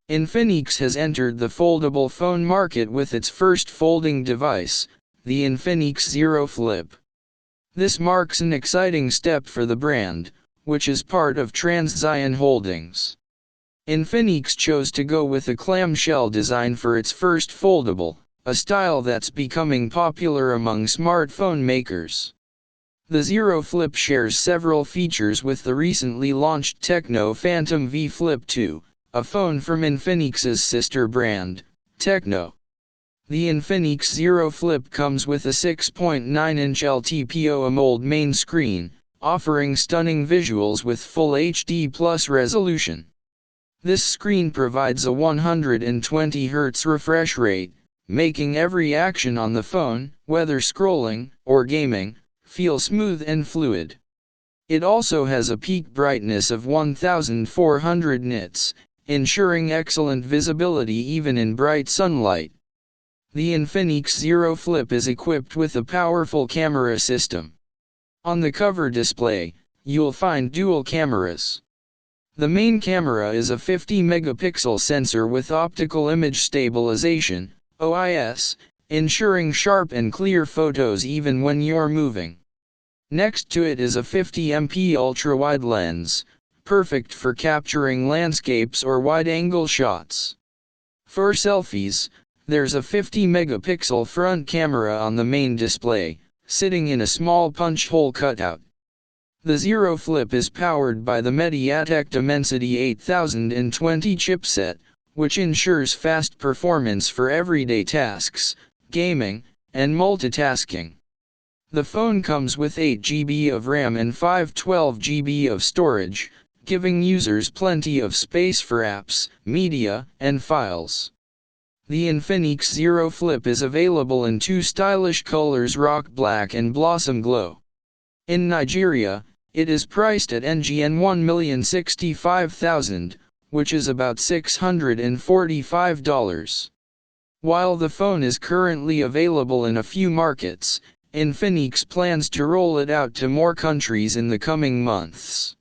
Infinix has entered the foldable phone market with its first folding device, the Infinix Zero Flip. This marks an exciting step for the brand, which is part of Transsion Holdings. Infinix chose to go with a clamshell design for its first foldable, a style that's becoming popular among smartphone makers. The Zero Flip shares several features with the recently launched Tecno Phantom V Flip2, a phone from Infinix's sister brand, Tecno. The Infinix Zero Flip comes with a 6.9-inch LTPO AMOLED main screen, offering stunning visuals with Full HD Plus resolution. This screen provides a 120 Hz refresh rate, making every action on the phone, whether scrolling or gaming, feel smooth and fluid. It also has a peak brightness of 1400 nits, ensuring excellent visibility even in bright sunlight. The Infinix Zero Flip is equipped with a powerful camera system. On the cover display, you'll find dual cameras. The main camera is a 50-megapixel sensor with optical image stabilization, OIS, ensuring sharp and clear photos even when you're moving. Next to it is a 50MP ultra-wide lens, perfect for capturing landscapes or wide-angle shots. For selfies, there's a 50-megapixel front camera on the main display, sitting in a small punch-hole cutout. The Zero Flip is powered by the MediaTek Dimensity 8020 chipset, which ensures fast performance for everyday tasks, gaming, and multitasking. The phone comes with 8 GB of RAM and 512 GB of storage, giving users plenty of space for apps, media, and files. The Infinix Zero Flip is available in two stylish colors: Rock Black and Blossom Glow. In Nigeria, it is priced at NGN 1,065,000, which is about $645. While the phone is currently available in a few markets, Infinix plans to roll it out to more countries in the coming months.